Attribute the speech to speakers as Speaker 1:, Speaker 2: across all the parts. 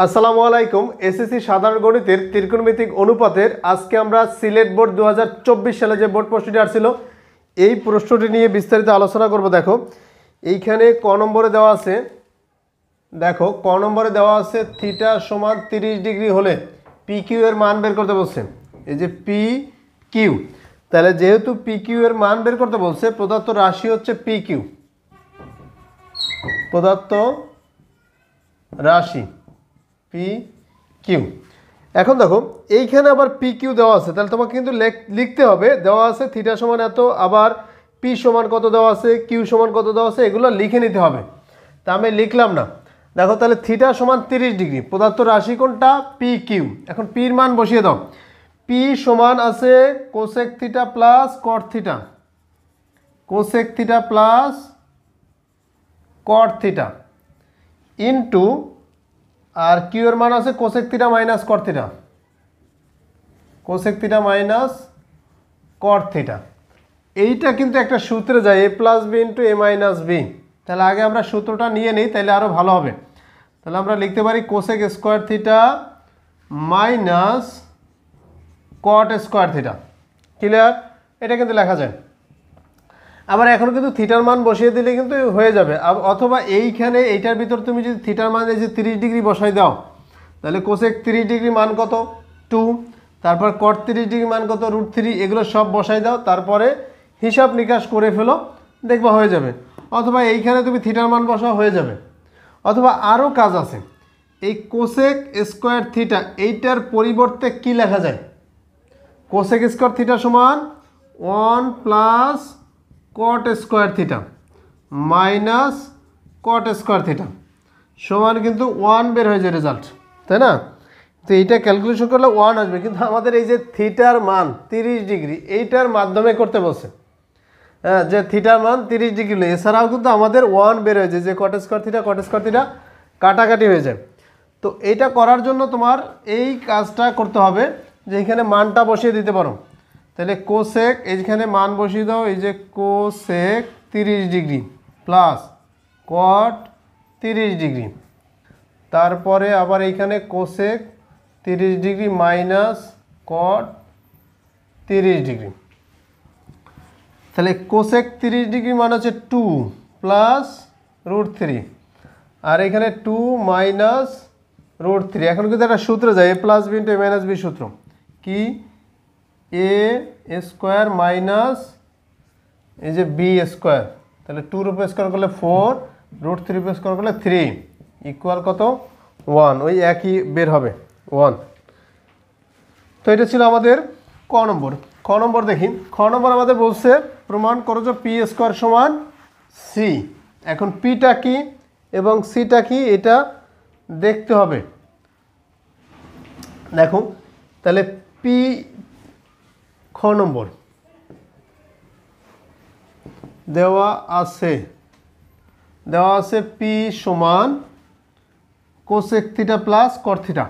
Speaker 1: আসসালামু আলাইকুম। এসএসসি সাধারণ গণিতের ত্রিকোণমিতিক অনুপাতের আজকে আমরা সিলেট বোর্ড 2024 সালে যে বোর্ড প্রশ্নটি আসছিল এই প্রশ্নটি নিয়ে বিস্তারিত আলোচনা করব। দেখো এইখানে ক নম্বরে দেওয়া আছে, দেখো ক নম্বরে দেওয়া আছে থিটা সমান 30 ডিগ্রি হলে পি কিউ এর মান বের করতে বলছে। এই যে পি কিউ, তাহলে যেহেতু পি কিউ এর মান বের করতে বলছে, প্রদত্ত রাশি হচ্ছে পি কিউ, প্রদত্ত রাশি পি কিউ। এখন দেখো এইখানে আবার পি কিউ দেওয়া আছে, তাহলে তোমাকে কিন্তু লিখতে হবে, দেওয়া আছে থিটা সমান এত, আবার পি সমান কত দেওয়া আছে, কিউ সমান কত দেওয়া আছে, এগুলো লিখে নিতে হবে। তা আমি লিখলাম না। দেখো তাহলে থিটা সমান 30 ডিগ্রি, পদার্থ রাশি কোনটা? P Q. এখন পির মান বসিয়ে দাও। পি সমান আছে cosec theta plus cot theta, cosec theta plus cot theta into, আর কিউ এর মান আছে cosec theta minus cot theta, cosec theta minus cot theta. এইটা কিন্তু একটা সূত্রে যায়, A plus B into A minus B. তাহলে আগে আমরা সূত্রটা নিয়ে নিই, তাহলে আরও ভালো হবে। তাহলে আমরা লিখতে পারি cosec square theta minus cot square theta. Clear? এটা কিন্তু লেখা যায়। আবার এখন কিন্তু থিটার মান বসিয়ে দিলে কিন্তু হয়ে যাবে। অথবা এইখানে এইটার ভিতর তুমি যদি থিটার মান এই যে 30 ডিগ্রি বসাই দাও, তাহলে কোসেক 30 ডিগ্রি মান কত? 2। তারপর কট 30 ডিগ্রি মান কত? √3। এগুলো সব বসাই দাও, তারপরে হিসাব নিকাশ করে ফেলো, দেখবা হয়ে যাবে। অথবা এইখানে তুমি থিটার মান বসাও, হয়ে যাবে। অথবা আরও কাজ আছে, এই কোসেক স্কোয়ার থিটা এইটার পরিবর্তে কি লেখা যায়? কোসেক স্কোয়ার থিটা সমান 1 plus cot square theta minus cot square theta সমান কিন্তু 1 বের হয়ে যায় রেজাল্ট, তাই না? তো এইটা ক্যালকুলেশন করলে 1 আসবে, কিন্তু আমাদের এই যে থিটার মান 30 ডিগ্রি এইটার মাধ্যমে করতে বলছে। হ্যাঁ, যে থিটার মান 30 ডিগ্রি, এছাড়াও কিন্তু আমাদের 1 বের হয়ে যায়, যে কট স্কোয়ার থিটা কাটাকাটি হয়ে যায়। তো এইটা করার জন্য তোমার এই কাজটা করতে হবে যে এখানে মানটা বসিয়ে দিতে পারো। তাহলে কোসেক এইখানে মান বসিয়ে দাও, এই যে cosec 30 degree plus cot 30 degree, তারপরে আবার এইখানে কোসেক 30 ডিগ্রি মাইনাস কট 30 ডিগ্রি। তাহলে কোসেক 30 ডিগ্রি মান হচ্ছে 2 প্লাস √3, আর এখানে 2 মাইনাস √3। এখন কিন্তু একটা সূত্র যায়, A plus B into A minus B সূত্র কি? এ স্কোয়ার মাইনাস এই যে বি স্কোয়ার। তাহলে 2 রূপে স্কোয়ার করলে 4, √3 রূপে স্কোয়ার করলে 3 ইকুয়াল কত? 1। ওই একই বের হবে 1। তো এটা ছিল আমাদের ক নম্বর। খ নম্বর দেখি। খ নম্বর আমাদের বলছে প্রমাণ করো যে পি স্কোয়ার সমান সি। এখন পিটা কি এবং সিটা কি এটা দেখতে হবে। দেখো তাহলে পি, খ নম্বর দেওয়া আছে পি সমান cosec theta plus cot theta,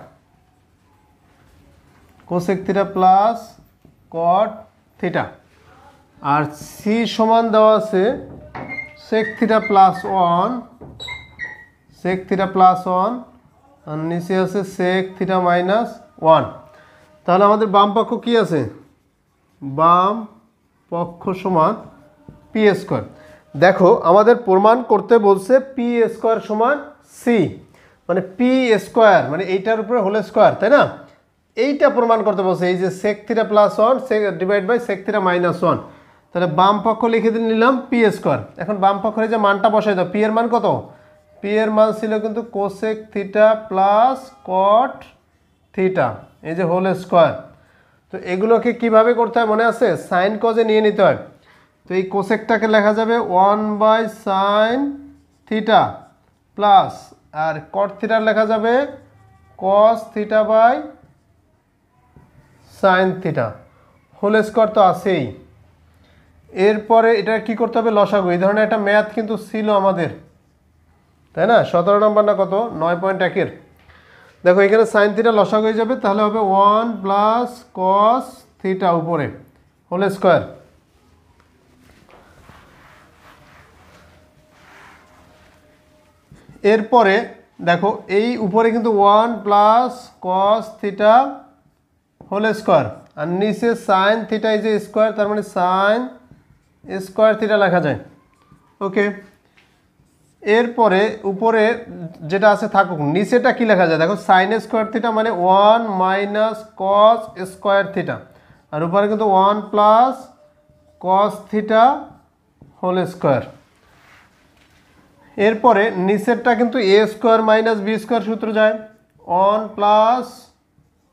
Speaker 1: cosec theta plus cot theta, আর সি সমান দেওয়া আছে sec theta plus 1, sec theta plus 1, আর নিচে আছে সেক থিটা মাইনাস 1। তাহলে আমাদের বাম পক্ষ কি আছে? বাম পক্ষ সমান পি স্কোয়ার। দেখো আমাদের প্রমাণ করতে বলছে পি স্কোয়ার সমান সি, মানে পি স্কোয়ার মানে এইটার উপরে হোল স্কোয়ার, তাই না? এইটা প্রমাণ করতে বলছে, এই যে sec theta plus 1 divide by sec theta minus 1। তাহলে বাম পক্ষ লিখে নিলাম পি স্কোয়ার। এখন বাম পক্ষের যে মানটা বসাই দাও, পি এর মান কত? পি এর মান ছিল কিন্তু cosec theta plus cot theta, এই যে হোল স্কোয়ার। তো এগুলোকে কিভাবে করতে হয় মনে আছে? সাইন কজে নিয়ে নিতে হয়। তো এই কোসেকটাকে লেখা যাবে 1 বাই সাইন থিটা প্লাস, আর কট থিটা লেখা যাবে cos theta by sine theta, whole square তো আছেই। এরপরে এটা কি করতে হবে? লসাগু। এই ধরনের একটা ম্যাথ কিন্তু ছিল আমাদের, তাই না? 17 নম্বর না কত, 9.1-এর। দেখো এখানে সাইন থিটা লসাগু হয়ে যাবে, তাহলে হবে 1 প্লাস কস থিটা উপরে হোল স্কোয়ার। এরপরে দেখো এই উপরে কিন্তু 1 plus cos theta whole square আর নিচে sine theta is a square, তার মানে সাইন স্কোয়ার থিটা লেখা যায়। ওকে, এরপরে উপরে যেটা আছে থাকুক, নিচেটা কি লেখা যায় দেখো, সাইন স্কোয়ার থিটা মানে 1 মাইনাস কস স্কোয়ার থিটা, আর উপরে কিন্তু 1 plus cos theta whole square. এরপরে নিচেরটা কিন্তু A square minus B square সূত্র যায়, 1 প্লাস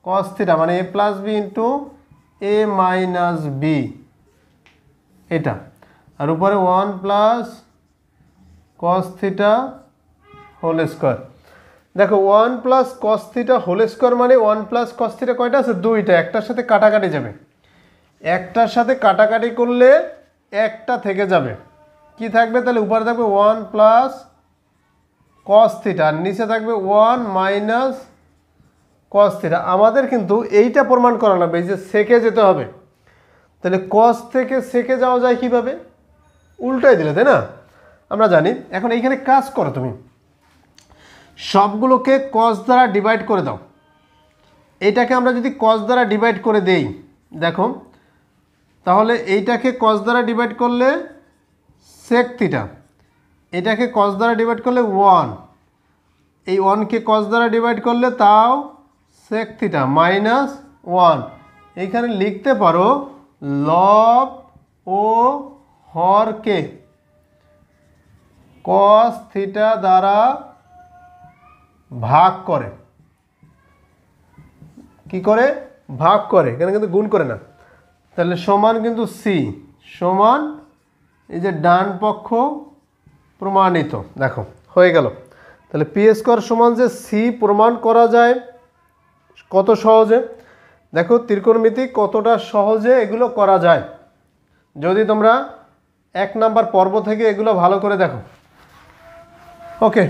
Speaker 1: কস থিটা মানে A plus B into A minus B এটা, আর উপরে 1 plus cos theta whole square. দেখো 1 plus cos theta whole square মানে 1 প্লাস কস থিটা কয়টা আছে, দুইটা, একটার সাথে কাটাকাটি যাবে, একটার সাথে কাটাকাটি করলে একটা থেকে যাবে, কি থাকবে তাহলে উপরে থাকবে 1 প্লাস কস থিটা আর নিচে থাকবে 1 মাইনাস কস থিটা। আমাদের কিন্তু এইটা প্রমাণ করা লাগবে, এই যে সেকে যেতে হবে, তাহলে কস থেকে সেকে যাওয়া যায় কিভাবে, উল্টাই দিলে, তাই না? আমরা জানি। এখন এইখানে কাজ করো, তুমি সবগুলোকে কস দ্বারা ডিভাইড করে দাও। এইটাকে আমরা যদি কস দ্বারা ডিভাইড করে দেই, দেখো তাহলে এইটাকে কস দ্বারা ডিভাইড করলে সেক থিটা, এটাকে কস দ্বারা ডিভাইড করলে 1, এই 1কে কস দ্বারা ডিভাইড করলে তাও সেক থিটা মাইনাস 1। এইখানে লিখতে পারো লব ও হরকে কস থিটা দ্বারা ভাগ করে, কি করে ভাগ করে, এখানে কিন্তু গুণ করে না, তাহলে সমান কিন্তু সি সমান এই যে ডান পক্ষ প্রমাণিত। দেখো হয়ে গেল, তাহলে পি স্কোয়ার সমান যে সি প্রমাণ করা যায় কত সহজে, দেখো ত্রিকোণমিতি কতটা সহজে এগুলো করা যায় যদি তোমরা 1 নাম্বার পর্ব থেকে এগুলো ভালো করে দেখো। ওকে,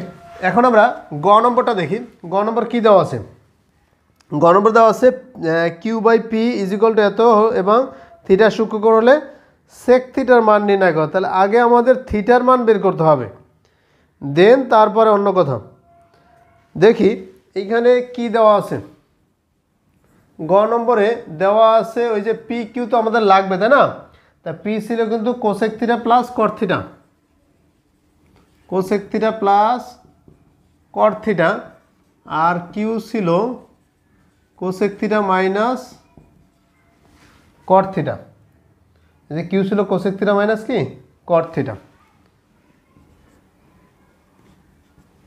Speaker 1: এখন আমরা গ নম্বরটা দেখি। গ নম্বর কী দেওয়া আছে, গ নম্বর দেওয়া আছে Q by P is equal to এত এবং থিটা সূক্ষ্মকোণ হলে সেক থিটার মান নির্ণয় করো। তাহলে আগে আমাদের থিটার মান বের করতে হবে, দেন তারপরে অন্য কথা। দেখি এইখানে কি দেওয়া আছে, গ নম্বরে দেওয়া আছে ওই যে পি কিউ তো আমাদের লাগবে, তাই না? তা পি ছিল কিন্তু cosec theta plus cot theta, cosec theta plus cot theta, আর কিউ ছিল cosec theta minus cot theta, যে কিউ ছিল কোসেক থিটা মাইনাস কি কট থিটা।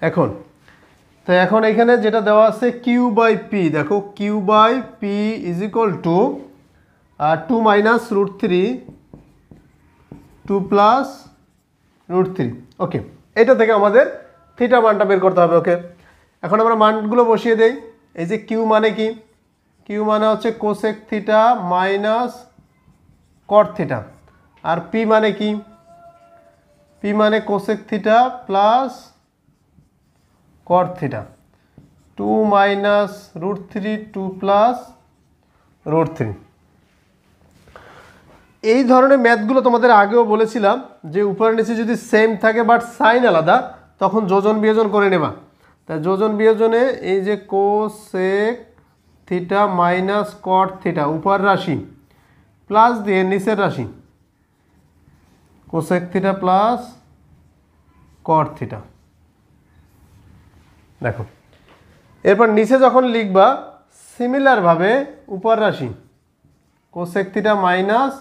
Speaker 1: এখন তো এখন এখানে যেটা দেওয়া আছে কিউ বাই পি, দেখো Q by P is equal to 2 minus root 3 2 plus root 3। Okay, এটা থেকে আমাদের থিটা মানটা বের করতে হবে। ওকে, এখন আমরা মানগুলো বসিয়ে দেই। এই যে কিউ মানে কি, কিউ মানে হচ্ছে cosec theta minus cot theta, আর পি মানে কি, পি মানে cosec theta plus cot theta, 2 minus root 3 2 plus root 3। এই ধরনের ম্যাথগুলো তোমাদের আগেও বলেছিলাম যে উপরে নিচে যদি সেম থাকে বাট সাইন আলাদা, তখন যোজন বিয়োজন করে নেবা। তাই যোজন বিয়োজনে এই যে cosec theta minus cot theta উপর রাশি প্লাস দিয়ে নিচের রাশি cosec theta plus cot theta. দেখো এরপর নিচে যখন লিখবা সিমিলারভাবে উপর রাশি cosec theta minus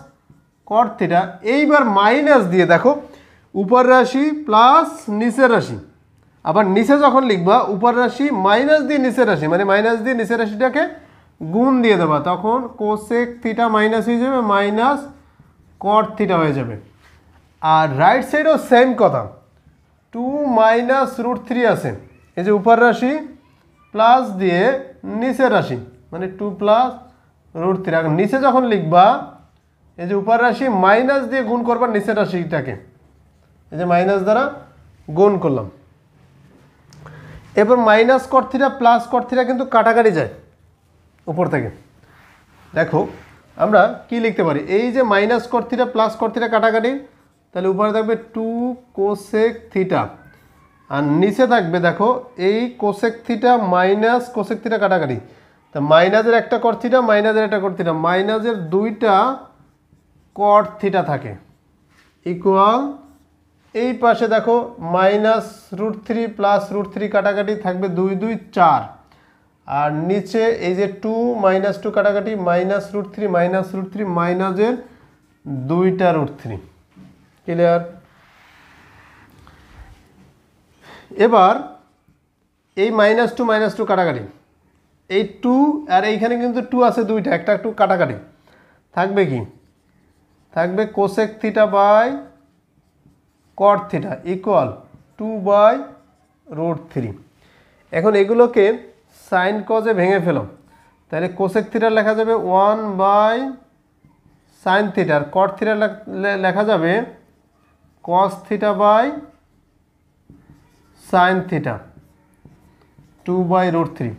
Speaker 1: cot theta, এইবার মাইনাস দিয়ে দেখো উপর রাশি প্লাস নিচের রাশি, আবার নিচে যখন লিখবা উপর রাশি মাইনাস দিয়ে নিচের রাশি মানে মাইনাস দিয়ে নিচের রাশিটাকে গুণ দিয়ে দেবা, তখন কোসেক থিটা মাইনাস হয়ে যাবে মাইনাস কট থিটা হয়ে যাবে। আর রাইট সাইডেও সেম কথা, 2 মাইনাস রুট 3 আছে, এই যে উপর রাশি প্লাস দিয়ে নিচের রাশি মানে 2 প্লাস রুট 3। এখন নিচে যখন লিখবা এই যে উপর রাশি মাইনাস দিয়ে গুণ করবা নিচের রাশিটাকে, এই যে মাইনাস দ্বারা গুণ করলাম। এরপর minus cot theta plus cot theta কিন্তু কাটাকাটি যায় উপর থেকে। দেখো আমরা কি লিখতে পারি, এই যে minus cot theta plus cot theta কাটাকাটি, তাহলে উপরে থাকবে 2 কোসেক থিটা আর নিচে থাকবে দেখো এই cosec theta minus cosec theta কাটাকাটি, তা মাইনাসের একটা কট থিটা মাইনাসের একটা কট থিটা, মাইনাসের দুইটা কট থিটা থাকে ইকুয়াল এই পাশে দেখো -√3 প্লাস √3 কাটাকাটি থাকবে 2 2 4, আর নিচে এই যে 2 -2 কাটাকাটি -√3 -√3 মাইনাসের দুইটা √3। ক্লিয়ার? এবার এই -2 -2 কাটাকাটি, এই 2 আর এইখানে কিন্তু 2 আছে দুইটা, একটা 2 কাটাকাটি থাকবে কি, থাকবে cosec theta by cot theta equal 2/√3। এখন এগুলোকে সাইন কজে ভেঙে ফেলো, তাহলে কোসেক থিটা লেখা যাবে 1/sin থিটা, আর কট থিটা লেখা যাবে cos theta by sine theta 2/√3।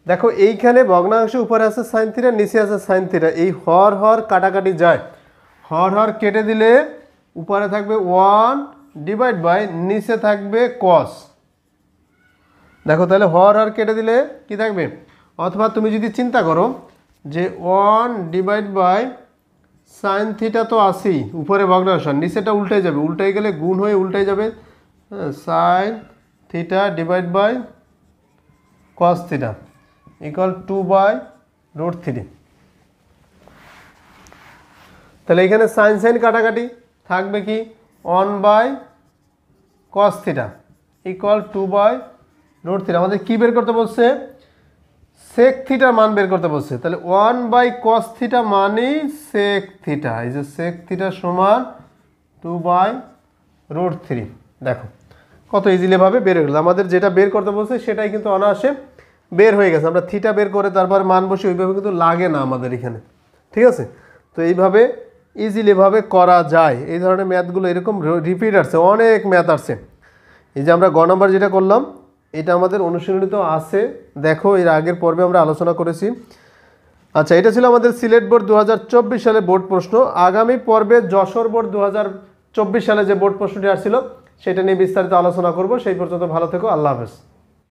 Speaker 1: দেখো এইখানে ভগ্নাংশ উপরে আছে সাইন থিটা, নিচে আছে সাইন থিটা, এই হর হর কাটাকাটি যায়, হর হর কেটে দিলে উপরে থাকবে 1 ডিভাইড বাই নিচে থাকবে কস। দেখো তাহলে হর হর কেটে দিলে কি থাকবে, অথবা তুমি যদি চিন্তা করো যে 1 ডিভাইড বাই সাইন থিটা তো আসি উপরে ভগ্নাংশ, নিচেটা উল্টে যাবে, উল্টে গেলে গুণ হয়ে উল্টে যাবে, sine theta divide by cos theta equal 2/√3। তাহলে এখানে সাইন সাইন কাটাকাটি থাকবে কি 1/cos থিটা ইকুয়াল 2/√3। আমাদের কি বের করতে বলছে, সেক থিটার মান বের করতে বলছে, তাহলে 1/cos থিটা মানেই সেক থিটা, এই যে সেক থিটা সমান 2/√3। দেখো কত ইজিলি ভাবে বের হয়ে গেল, আমাদের যেটা বের করতে বলছে সেটাই কিন্তু অনায়াসে বের হয়ে গেছে। আমরা থিটা বের করে তারপর মান বসে ওইভাবে কিন্তু লাগে না আমাদের এখানে, ঠিক আছে? তো এইভাবে ইজিলিভাবে করা যায়। এই ধরনের ম্যাথগুলো এরকম রিপিট আসছে, অনেক ম্যাথ আসছে। এই যে আমরা গ নাম্বার যেটা করলাম এটা আমাদের অনুশীলনীত আছে, দেখো এর আগের পর্বে আমরা আলোচনা করেছি। আচ্ছা, এটা ছিল আমাদের সিলেট বোর্ড 2024 সালে বোর্ড প্রশ্ন। আগামী পর্বে যশোর বোর্ড 2024 সালে যে বোর্ড প্রশ্নটি আসছিল সেটা নিয়ে বিস্তারিত আলোচনা করব। সেই পর্যন্ত ভালো থেকো, আল্লাহ হাফেজ।